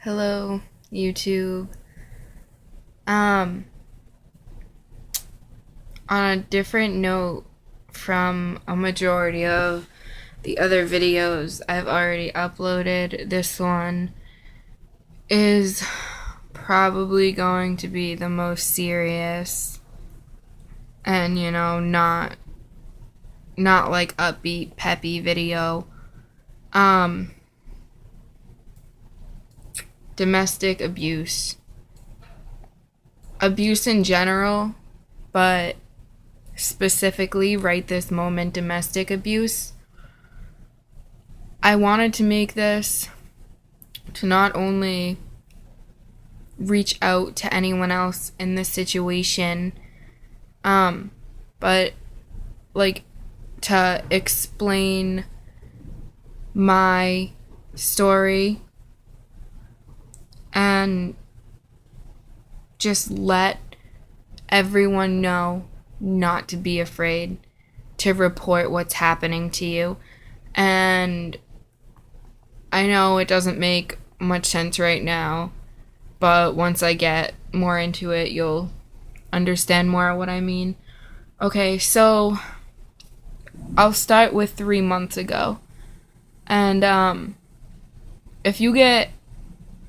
Hello, YouTube. Um, on a different note from a majority of the other videos I've already uploaded, this one is probably going to be the most serious and, not like upbeat, peppy video. Um, Domestic abuse. Abuse in general, but specifically right this moment, domestic abuse. I wanted to make this to not only reach out to anyone else in this situation, but like to explain my story and just let everyone know not to be afraid to report what's happening to you. And I know it doesn't make much sense right now, but once I get more into it, you'll understand more what I mean. Okay, so I'll start with 3 months ago. And if you get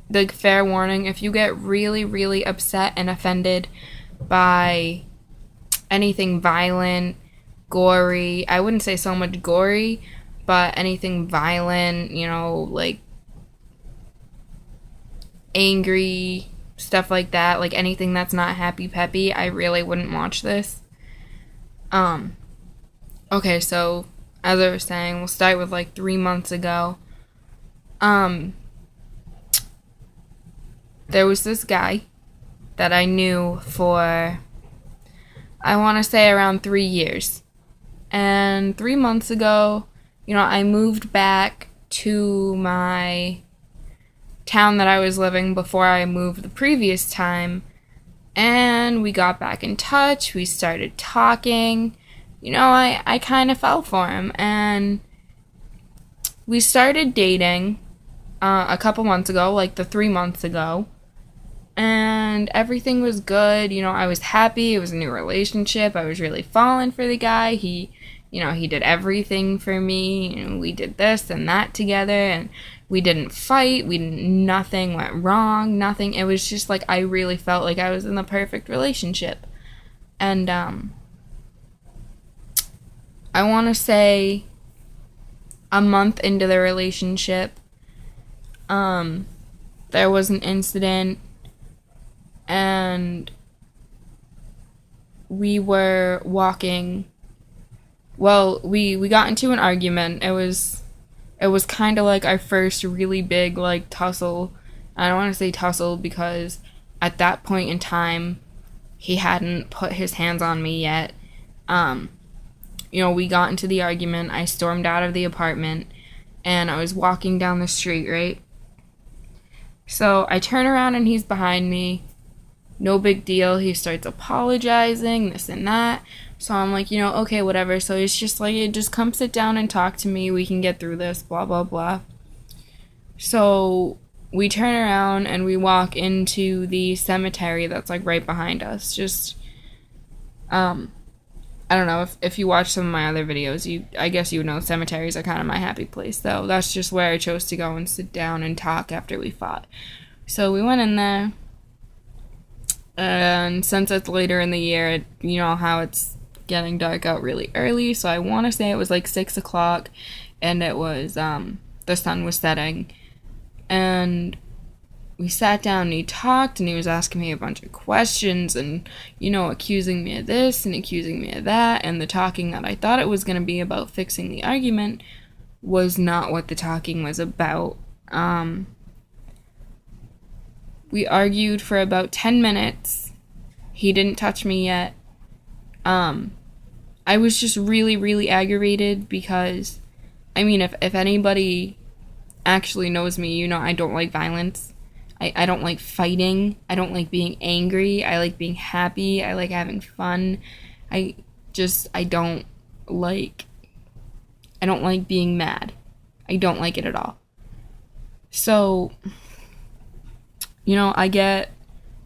the fair warning, if you get really, really upset and offended by anything violent, gory, I wouldn't say so much gory, but anything violent, like angry, stuff like that, like anything that's not happy peppy, I really wouldn't watch this. Okay, so as I was saying, we'll start with like 3 months ago. There was this guy that I knew for, I want to say, around 3 years. And 3 months ago, I moved back to my town that I was living before I moved the previous time. And we got back in touch. We started talking. I kind of fell for him. And we started dating a couple months ago, like the 3 months ago. And everything was good. I was happy. It was a new relationship. I was really falling for the guy. He did everything for me. We did this and that together, and we didn't fight. Nothing went wrong. Nothing. It was just like I really felt like I was in the perfect relationship. And I want to say a month into the relationship, there was an incident, and we were walking. Well, we got into an argument. It was kind of like our first really big like tussle. I don't want to say tussle because at that point in time he hadn't put his hands on me yet. We got into the argument. I stormed out of the apartment and I was walking down the street, right? So I turn around and he's behind me. No big deal. He starts apologizing, this and that. So I'm like, okay, whatever. So it's just like, just come sit down and talk to me. We can get through this, blah, blah, blah. So we turn around and we walk into the cemetery that's like right behind us. Just, I don't know, if you watch some of my other videos, I guess you would know cemeteries are kind of my happy place. So that's just where I chose to go and sit down and talk after we fought. So we went in there. And since it's later in the year, you know how it's getting dark out really early. So I want to say it was like 6 o'clock, and it was, the sun was setting. And we sat down and he talked, and he was asking me a bunch of questions and, accusing me of this and accusing me of that. And the talking that I thought it was going to be about fixing the argument was not what the talking was about. We argued for about 10 minutes. He didn't touch me yet. I was just really, really aggravated because, if anybody actually knows me, I don't like violence. I don't like fighting. I don't like being angry. I like being happy. I like having fun. I don't like being mad. I don't like it at all. So I get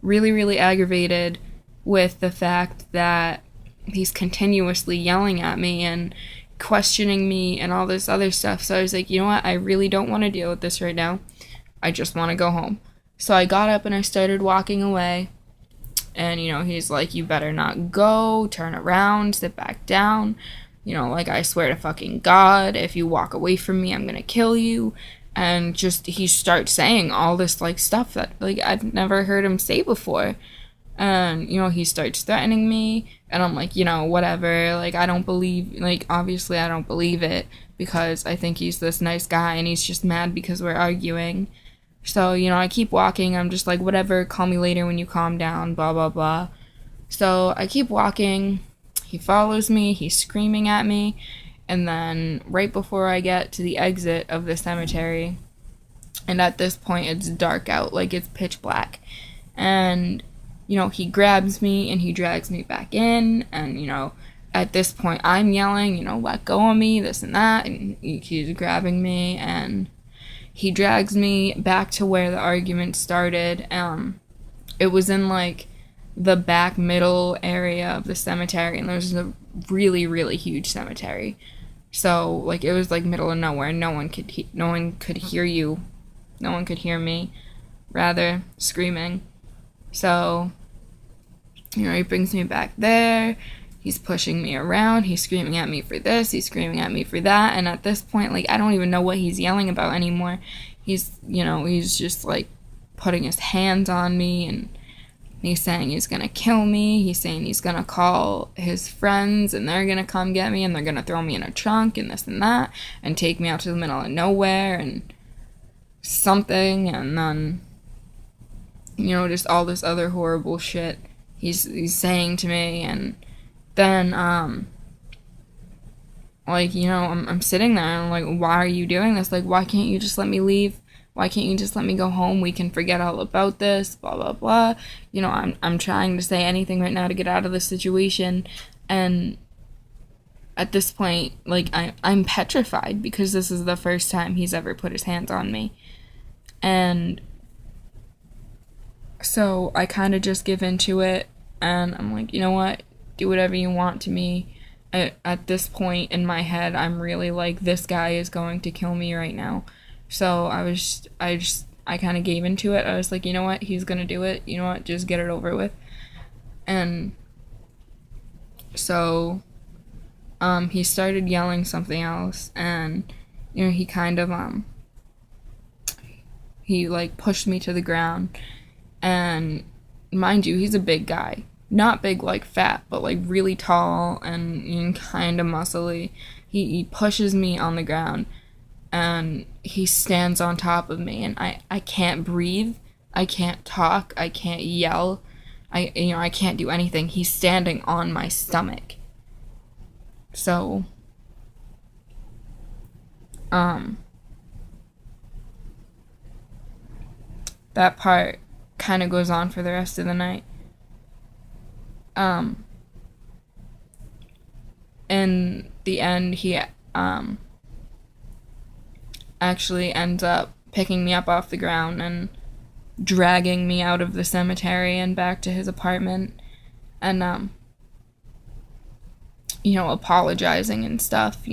really, really aggravated with the fact that he's continuously yelling at me and questioning me and all this other stuff. So I was like, you know what? I really don't want to deal with this right now. I just want to go home. So I got up and I started walking away. And, he's like, you better not go, turn around, sit back down. Like, I swear to fucking God, if you walk away from me, I'm going to kill you. And just, he starts saying all this, like, stuff that, like, I've never heard him say before. And, he starts threatening me. And I'm like, whatever. Like, I don't believe, like, obviously I don't believe it. Because I think he's this nice guy and he's just mad because we're arguing. So, I keep walking. I'm just like, whatever, call me later when you calm down, blah, blah, blah. So I keep walking. He follows me. He's screaming at me. And then right before I get to the exit of the cemetery, and at this point it's dark out, like it's pitch black. And, he grabs me and he drags me back in. And, at this point I'm yelling, let go of me, this and that. And he's grabbing me and he drags me back to where the argument started. It was in, like, the back middle area of the cemetery, and there was a really, really huge cemetery. So, like, it was, like, middle of nowhere. No one could hear you. No one could hear me, rather, screaming. So, he brings me back there. He's pushing me around. He's screaming at me for this. He's screaming at me for that. And at this point, like, I don't even know what he's yelling about anymore. He's just, like, putting his hands on me. And he's saying he's going to kill me. He's saying he's going to call his friends. And they're going to come get me. And they're going to throw me in a trunk and this and that. And take me out to the middle of nowhere. And something. And then, just all this other horrible shit he's saying to me. And then, I'm sitting there and I'm like, why are you doing this? Like, why can't you just let me leave? Why can't you just let me go home? We can forget all about this, blah, blah, blah. I'm trying to say anything right now to get out of this situation. And at this point, like, I'm petrified because this is the first time he's ever put his hands on me. And so I kind of just give into it. And I'm like, you know what? Do whatever you want to me. At this point in my head, I'm really like, this guy is going to kill me right now. So I kind of gave into it. I was like, you know what? He's going to do it. You know what? Just get it over with. And so he started yelling something else. And, he kind of, he, like, pushed me to the ground. And mind you, he's a big guy. Not big like fat, but like really tall and kind of muscly. He pushes me on the ground and he stands on top of me and I can't breathe. I can't talk. I can't yell. I can't do anything. He's standing on my stomach. So, that part kind of goes on for the rest of the night. In the end, he, actually ends up picking me up off the ground and dragging me out of the cemetery and back to his apartment and, apologizing and stuff.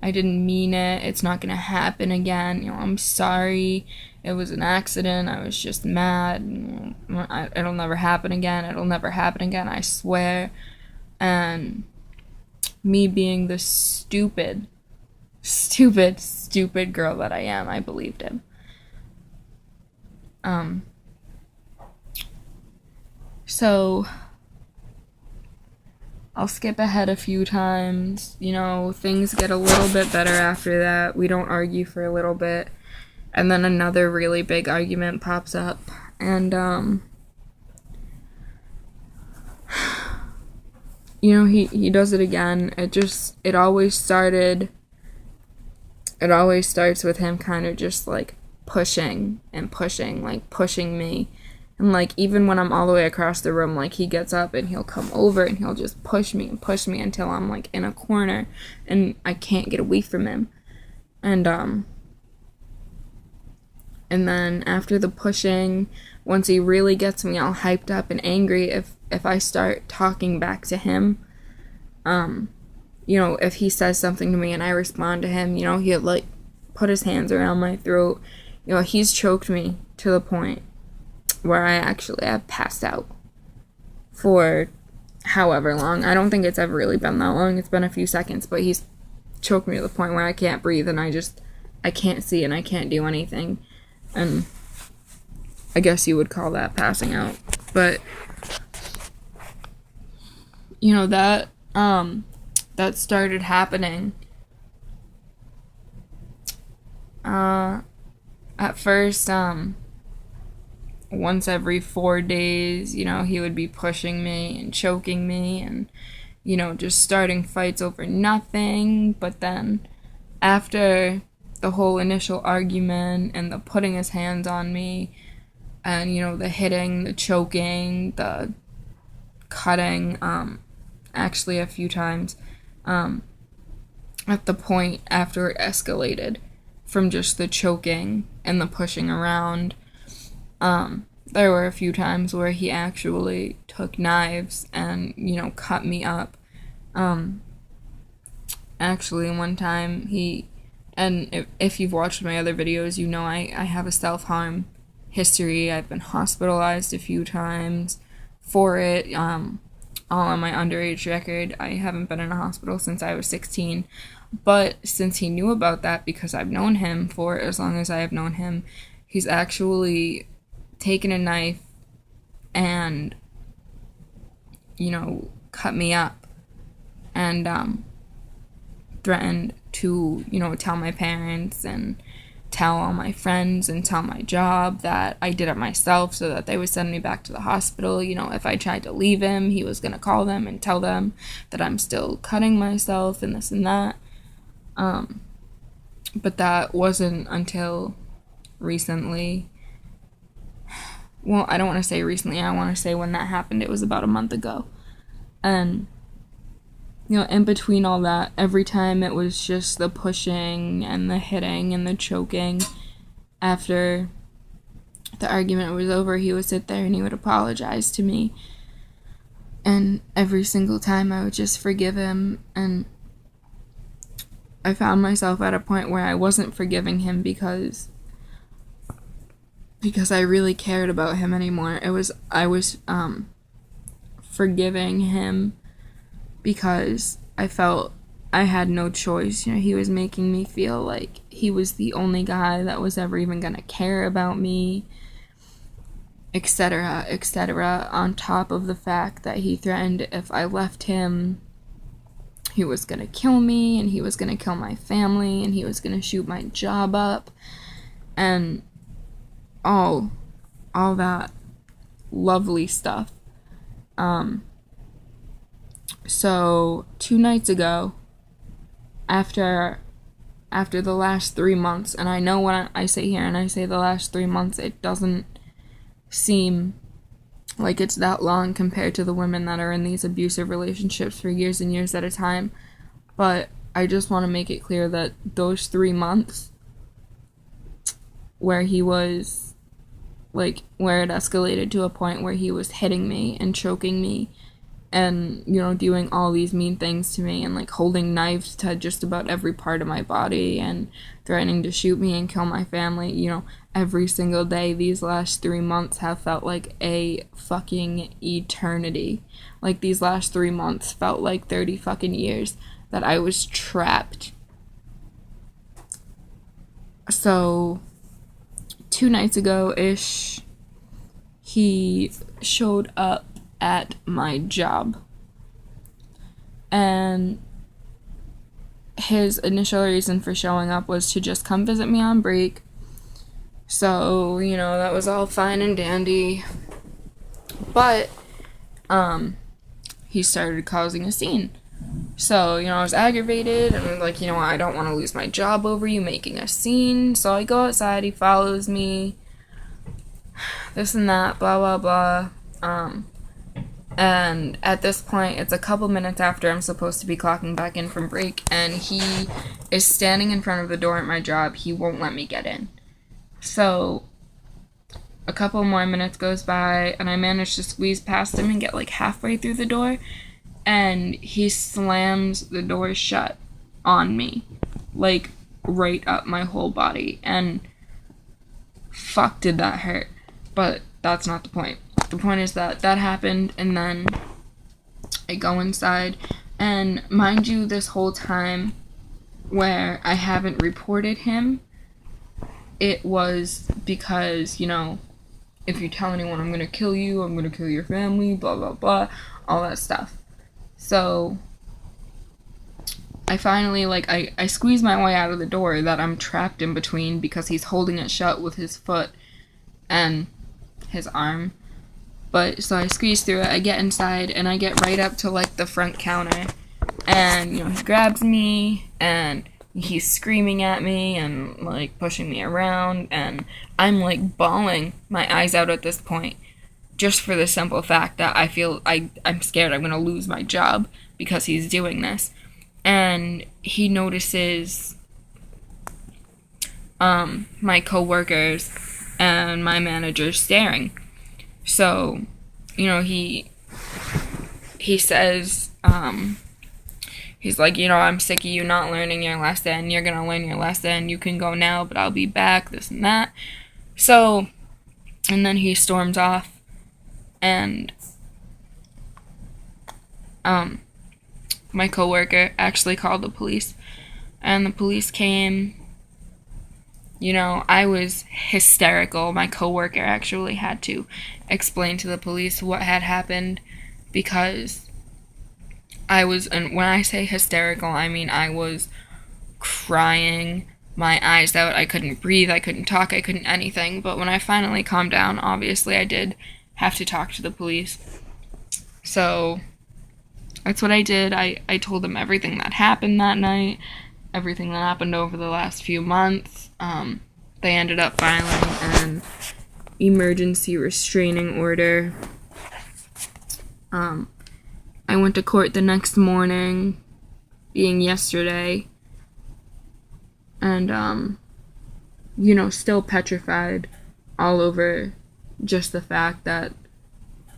I didn't mean it. It's not gonna happen again. I'm sorry. It was an accident. I was just mad. It'll never happen again. It'll never happen again, I swear. And me being the stupid girl that I am, I believed him. So I'll skip ahead a few times. Things get a little bit better after that. We don't argue for a little bit. And then another really big argument pops up. And, he does it again. It always starts with him kind of just, like, pushing me. And, like, even when I'm all the way across the room, like, he gets up and he'll come over and he'll just push me until I'm, like, in a corner and I can't get away from him. And, And then after the pushing, once he really gets me all hyped up and angry, if I start talking back to him, if he says something to me and I respond to him, he'll like put his hands around my throat. He's choked me to the point where I actually have passed out for however long. I don't think it's ever really been that long. It's been a few seconds, but he's choked me to the point where I can't breathe and I can't see and I can't do anything. And I guess you would call that passing out. But that started happening at first once every 4 days. He would be pushing me and choking me and just starting fights over nothing. But then after the whole initial argument and the putting his hands on me and the hitting, the choking, the cutting, actually a few times, at the point after it escalated from just the choking and the pushing around, there were a few times where he actually took knives and cut me up. Actually one time and if you've watched my other videos, I have a self-harm history. I've been hospitalized a few times for it, all on my underage record. I haven't been in a hospital since I was 16, but since he knew about that, because I've known him for as long as I have known him, he's actually taken a knife and, cut me up and threatened to, tell my parents and tell all my friends and tell my job that I did it myself so that they would send me back to the hospital. If I tried to leave him, he was going to call them and tell them that I'm still cutting myself and this and that. But that wasn't until recently. Well, I don't want to say recently. I want to say when that happened, it was about a month ago. And in between all that, every time it was just the pushing and the hitting and the choking. After the argument was over, he would sit there and he would apologize to me. And every single time I would just forgive him. And I found myself at a point where I wasn't forgiving him because I really cared about him anymore. I was forgiving him because I felt I had no choice. He was making me feel like he was the only guy that was ever even gonna care about me, etc., etc., on top of the fact that he threatened if I left him, he was gonna kill me, and he was gonna kill my family, and he was gonna shoot my job up, and all that lovely stuff. So 2 nights ago, after the last 3 months, and I know when I sit here and I say the last 3 months, it doesn't seem like it's that long compared to the women that are in these abusive relationships for years and years at a time, but I just want to make it clear that those 3 months where he was, where it escalated to a point where he was hitting me and choking me and, doing all these mean things to me and, holding knives to just about every part of my body and threatening to shoot me and kill my family, every single day these last 3 months have felt like a fucking eternity. These last 3 months felt like 30 fucking years that I was trapped. So 2 nights ago-ish, he showed up at my job, and his initial reason for showing up was to just come visit me on break. So, that was all fine and dandy, but he started causing a scene. So, I was aggravated, and I'm like, I don't want to lose my job over you making a scene. So I go outside, he follows me, this and that, blah, blah, blah. And at this point, it's a couple minutes after I'm supposed to be clocking back in from break, and he is standing in front of the door at my job. He won't let me get in. So a couple more minutes goes by, and I manage to squeeze past him and get like halfway through the door, and he slams the door shut on me, like right up my whole body, and fuck did that hurt. But that's not the point. The point is that that happened, and then I go inside, and mind you, this whole time where I haven't reported him, it was because, if you tell anyone I'm gonna kill you, I'm gonna kill your family, blah blah blah, all that stuff. So I finally, I squeeze my way out of the door that I'm trapped in between because he's holding it shut with his foot and his arm. But so I squeeze through it, I get inside, and I get right up to the front counter, and he grabs me, and he's screaming at me and pushing me around, and I'm bawling my eyes out at this point, just for the simple fact that I feel I'm scared I'm gonna lose my job because he's doing this. And he notices my coworkers and my manager staring. So, he says, he's like, I'm sick of you not learning your lesson. You're gonna learn your lesson. You can go now, but I'll be back, this and that. So, and then he storms off, and my coworker actually called the police, and the police came. I was hysterical. My coworker actually had to explain to the police what had happened, because and when I say hysterical, I mean I was crying my eyes out. I couldn't breathe, I couldn't talk, I couldn't anything. But when I finally calmed down, obviously I did have to talk to the police. So that's what I did. I told them everything that happened that night, everything that happened over the last few months. They ended up filing an emergency restraining order. I went to court the next morning, being yesterday, and, still petrified all over just the fact that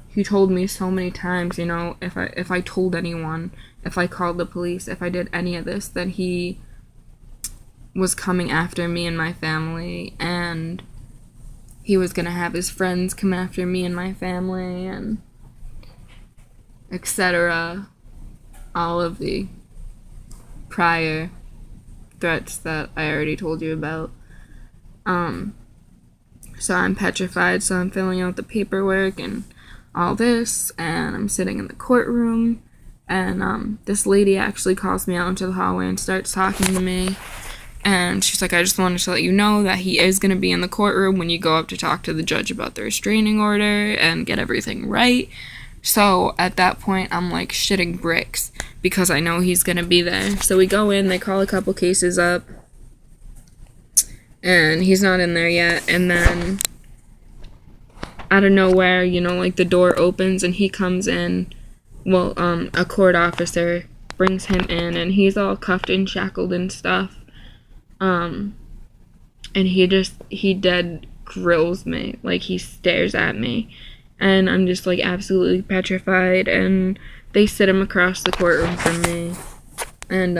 he told me so many times, if I told anyone, if I called the police, if I did any of this, that he was coming after me and my family, and he was gonna have his friends come after me and my family, and etc. All of the prior threats that I already told you about. So I'm petrified, so I'm filling out the paperwork and all this, and I'm sitting in the courtroom, and this lady actually calls me out into the hallway and starts talking to me, and she's like, I just wanted to let you know that he is going to be in the courtroom when you go up to talk to the judge about the restraining order and get everything right. So at that point, I'm shitting bricks because I know he's going to be there. So we go in, they call a couple cases up, and he's not in there yet. And then out of nowhere, the door opens and he comes in. Well, a court officer brings him in, and he's all cuffed and shackled and stuff. And he dead grills me. He stares at me. And I'm just, absolutely petrified. And they sit him across the courtroom from me. And,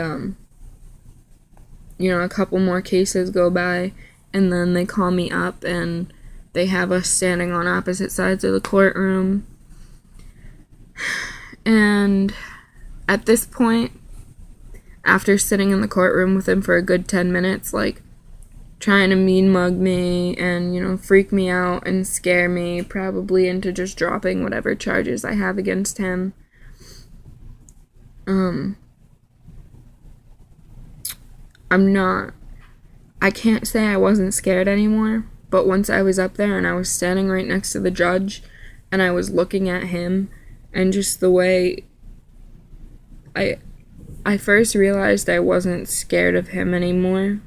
a couple more cases go by. And then they call me up, and they have us standing on opposite sides of the courtroom. And at this point, after sitting in the courtroom with him for a good 10 minutes, trying to mean mug me and, freak me out and scare me, probably into just dropping whatever charges I have against him. I can't say I wasn't scared anymore, but once I was up there and I was standing right next to the judge and I was looking at him, and just the way I first realized I wasn't scared of him anymore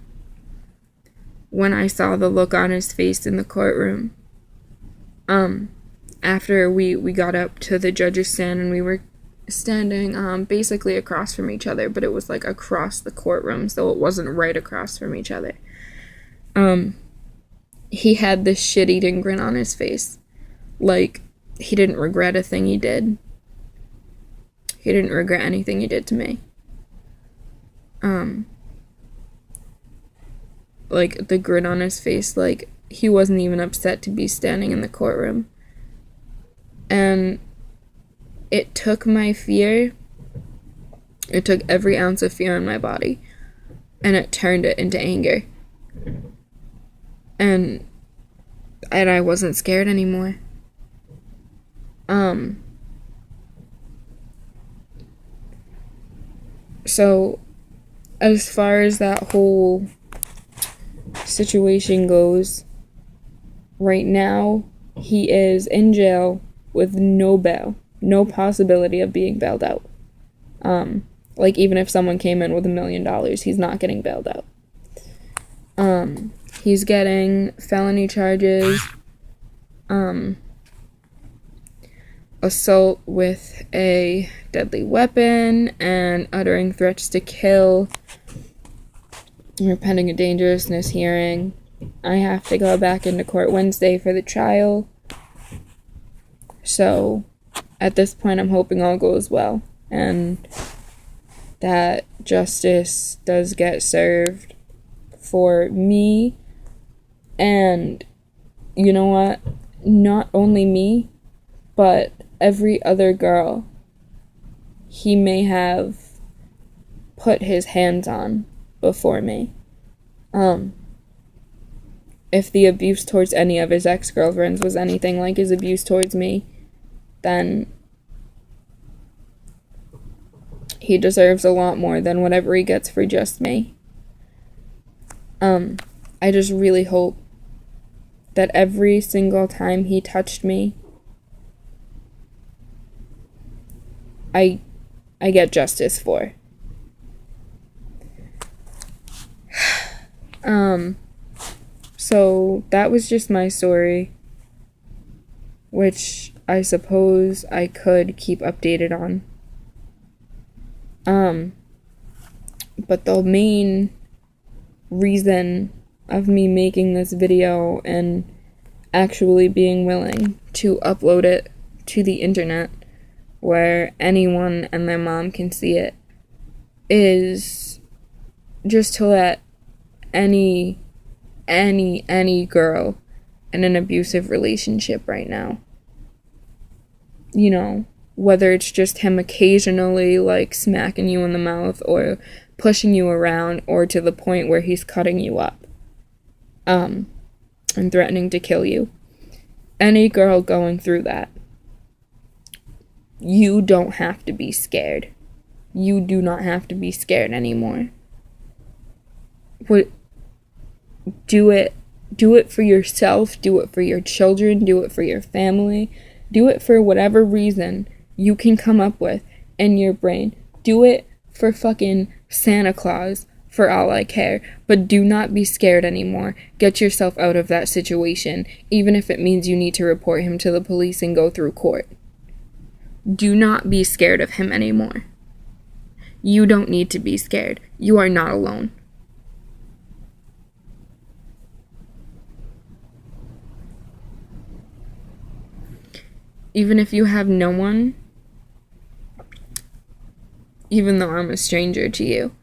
when I saw the look on his face in the courtroom. After we got up to the judge's stand, and we were standing basically across from each other, but it was across the courtroom, so it wasn't right across from each other. he had this shit-eating grin on his face. Like, he didn't regret a thing he did. He didn't regret anything he did to me. Like, the grin on his face, like, he wasn't even upset to be standing in the courtroom. And it took my fear, it took every ounce of fear in my body, and it turned it into anger. And I wasn't scared anymore. So, as far as that whole situation goes, right now, he is in jail with no bail, no possibility of being bailed out. Like, even if someone came in with $1 million, he's not getting bailed out. He's getting felony charges, assault with a deadly weapon, and uttering threats to kill. We're pending a dangerousness hearing. I have to go back into court Wednesday for the trial. So, at this point, I'm hoping all goes well, and that justice does get served for me. And you know what? Not only me, but every other girl he may have put his hands on before me. If the abuse towards any of his ex-girlfriends was anything like his abuse towards me, then he deserves a lot more than whatever he gets for just me. I just really hope that every single time he touched me, I get justice for. So that was just my story, which I suppose I could keep updated on. But the main reason of me making this video and actually being willing to upload it to the internet where anyone and their mom can see it is just to let any girl in an abusive relationship right now, you know, whether it's just him occasionally, like, smacking you in the mouth or pushing you around, or to the point where he's cutting you up, and threatening to kill you. Any girl going through that, you don't have to be scared. You do not have to be scared anymore. Do it for yourself, do it for your children, do it for your family, do it for whatever reason you can come up with in your brain. Do it for fucking Santa Claus, for all I care, but do not be scared anymore. Get yourself out of that situation, even if it means you need to report him to the police and go through court. Do not be scared of him anymore. You don't need to be scared. You are not alone. Even if you have no one, even though I'm a stranger to you,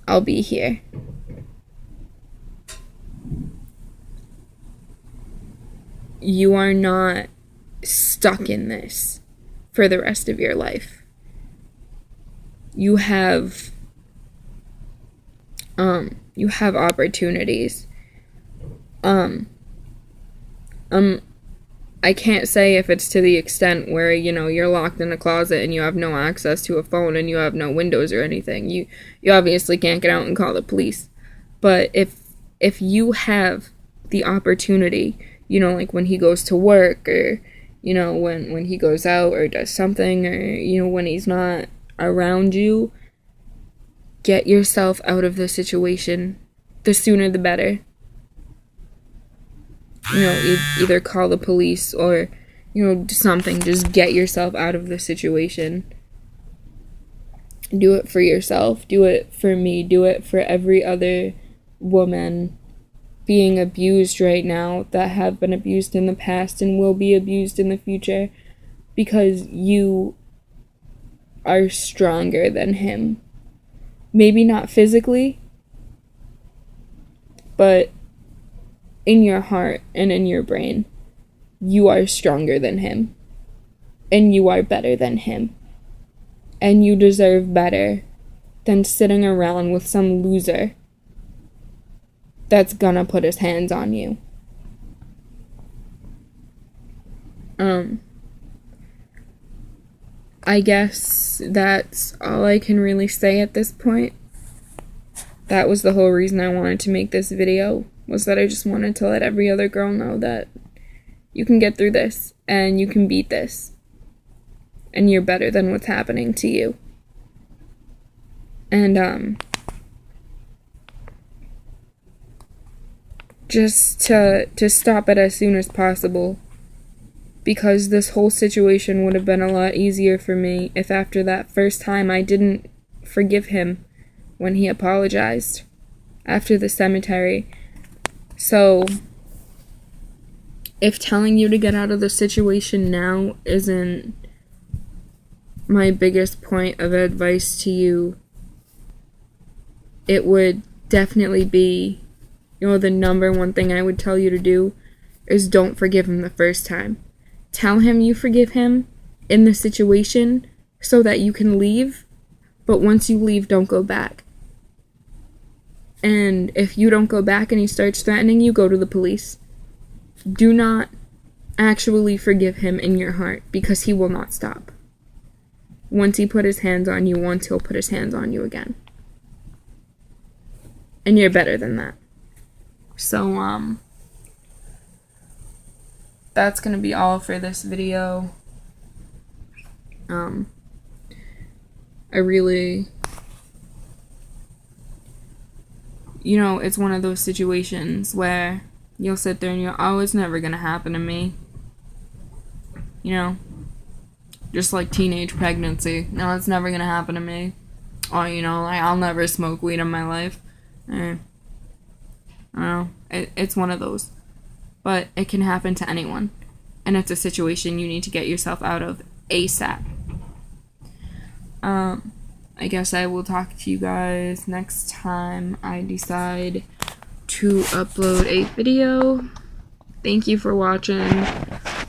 I'll be here. You are not stuck in this for the rest of your life. You have opportunities. I can't say if it's to the extent where, you know, you're locked in a closet and you have no access to a phone and you have no windows or anything. You obviously can't get out and call the police. But if you have the opportunity, you know, like when he goes to work, or, you know, when he goes out or does something, or, you know, when he's not around you, get yourself out of the situation. The sooner the better. You know, either call the police or, you know, something. Just get yourself out of the situation. Do it for yourself. Do it for me. Do it for every other woman being abused right now, that have been abused in the past and will be abused in the future, because you are stronger than him. Maybe not physically, but in your heart and in your brain, you are stronger than him. And you are better than him. And you deserve better than sitting around with some loser that's gonna put his hands on you. I guess that's all I can really say at this point. That was the whole reason I wanted to make this video, was that I just wanted to let every other girl know that you can get through this, and you can beat this, and you're better than what's happening to you. And, just to stop it as soon as possible, because this whole situation would have been a lot easier for me if after that first time I didn't forgive him when he apologized after the cemetery. So, if telling you to get out of the situation now isn't my biggest point of advice to you, it would definitely be, the number one thing I would tell you to do is don't forgive him the first time. Tell him you forgive him in the situation so that you can leave, but once you leave, don't go back. And if you don't go back and he starts threatening you, go to the police. Do not actually forgive him in your heart, because he will not stop. Once he put his hands on you once, he'll put his hands on you again. And you're better than that. So, that's gonna be all for this video. I really, it's one of those situations where you'll sit there and you're, oh, it's never gonna happen to me. Just like teenage pregnancy. No, it's never gonna happen to me. Or, I'll never smoke weed in my life. I don't know. It's one of those. But it can happen to anyone. And it's a situation you need to get yourself out of ASAP. I guess I will talk to you guys next time I decide to upload a video. Thank you for watching.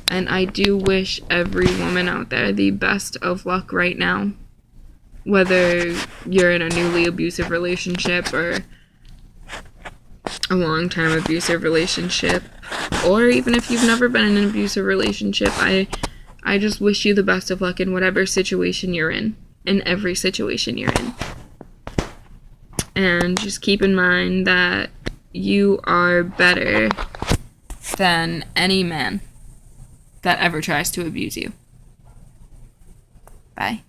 And I do wish every woman out there the best of luck right now. Whether you're in a newly abusive relationship or a long-time abusive relationship, or even if you've never been in an abusive relationship, I just wish you the best of luck in whatever situation you're in every situation you're in. And just keep in mind that you are better than any man that ever tries to abuse you. Bye.